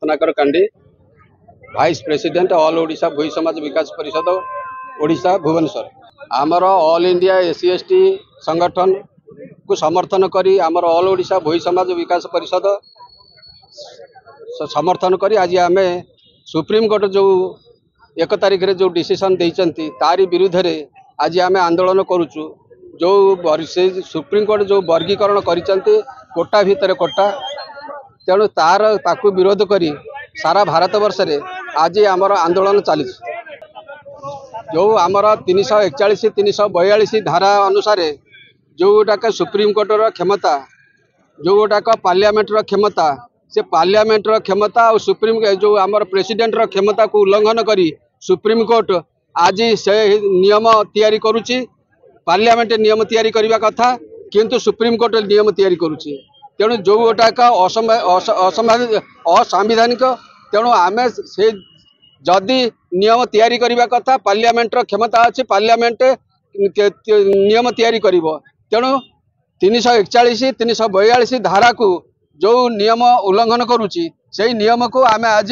Ratnakar Kandi vice president all Odisha भूई समाज विकास परिषद ओडिशा भुवनेश्वर आमर ऑल इंडिया एससी एसटी संगठन को समर्थन करी आमर ऑल ओडिशा भूई समाज विकास परिषद समर्थन करी आज आम सुप्रीम कोर्ट जो 1 तारिख रे जो डिसीजन देइचंती तारी विरुद्ध रे आज आम आंदोलन करूचु। जो सुप्रीम कोर्ट जो वर्गीकरण करिचंती कोटा भितर कोटा तेणु तार ताकू विरोध करी सारा भारत वर्ष रे आज आमर आंदोलन चली जो आमर 341 342 धारा अनुसार जो गोटाक सुप्रीम कोर्टर क्षमता जो गोटाक पार्लियामेंटर क्षमता से पार्लियामेंटर क्षमता और सुप्रीम जो आमर प्रेसिडेंट क्षमता को उल्लंघन करी सुप्रीम कोर्ट आज से नियम तैयारी करुची। पार्लियामेंट नियम तैयारी करने कथा किंतु सुप्रीम कोर्ट नियम तैयारी करुची तेणु जो गोटाक असंवैधानिक तेणु आम से जदि नियम तैयारी करने कथा पार्लियामेंटर क्षमता अच्छे पार्लियामेंट नियम तैयारी करिवो तेणु 341 342 धारा को जो नियम उल्लंघन करुची से नियम को आम आज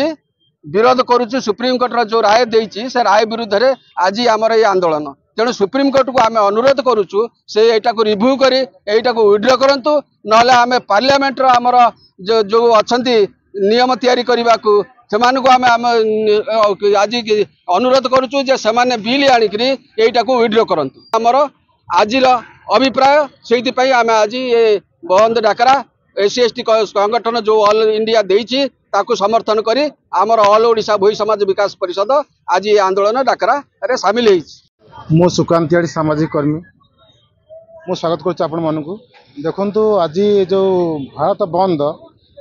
विरोध करुचु। सुप्रीम कोर्ट जो राय देइची से राय विरुद्ध रे आज आमर ये आंदोलन तेणु सुप्रीम कोर्ट को आम अनुरोध करुचु से एटा को रिव्यू करी एटा को विड्रॉ करंतु नले आम पार्लियामेंट आमर जो अच्छी नियम तैयारी करने को सेमानकु आम आज अनुरोध करुचु जे सेमाने बिल आनिकरी एटा को विड्रॉ करंतु। आमर आज अभिप्राय से आम आज ये बंद डाकरा एससी एसटी संगठन जो ऑल इंडिया देइची ताकू समर्थन करी आमर ऑल ओडिशा भूई समाज विकास परिषद आज ये आंदोलन डाकरा रे शामिल होइछि। मो सुकांतियाड़ी सामाजिक कर्मी मो स्वागत करूँ देखु आज जो भारत बंद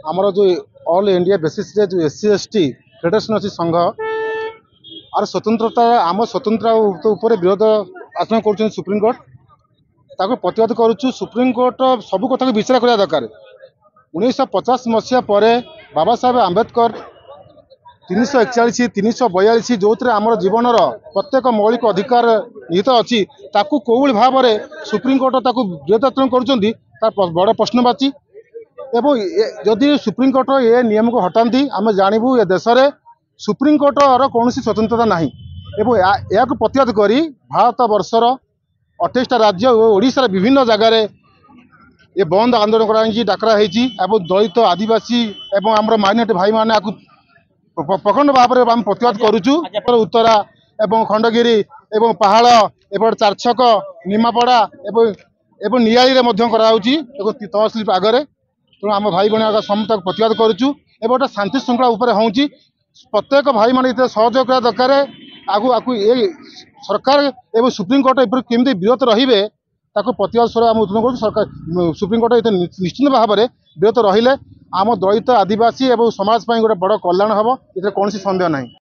आमर जो ऑल इंडिया बेसिस जो एससी एसटी फेडरेशन अच्छी संघ आर स्वतंत्रता आम स्वतंत्रता उपर विरोध आचरण कर सुप्रीम कोर्ट ताको प्रतिवाद करुचु। सुप्रीम कोर्ट सबू कथा को विचार करने दरकार 1950 मसीहा पर बाबा साहेब आंबेडकर 341 342 जो आमर जीवन प्रत्येक मौलिक अधिकार निहित अच्छी ताकू कौली भाव में सुप्रीम कोर्ट ताकू विरोधाचरण कर बड़ प्रश्नवाची एवं जदि सुप्रीम कोर्ट ये नियम को हटाती आम जानबू ए देश में सुप्रीम कोर्टर कौन स्वतंत्रता ना या प्रतिवाद कर भारत वर्षर 28टा राज्य और ओडिशा विभिन्न जगार ये बंद आंदोलन कर डाकरा एवं दलित आदिवासी एवं आम माइनॉरिटी भाई मैंने प्रखंड भाव में प्रतिवाद करुचु। उत्तरा एवं खंडगिरी एवं पहाड़ एवं चारछक निमापड़ा एवं नियाली तहसिल आगे तेणु आम भाई भाई समस्त प्रतिवाद करुचु एवं शांति श्रृंखला उपर हूँ प्रत्येक भाई मान सहयोग करा दरकार आगु आकु ये सरकार एवं सुप्रीम कोर्ट केमती विरत रे प्रतिवाद स्वर आम उत्पन्न कर सरकार सुप्रीम कोर्ट निश्चित भाव में विरत रहिले आम दलित आदिवासी एवं समाज गोटे बड़ कल्याण हम ये कौन संदेह नहीं।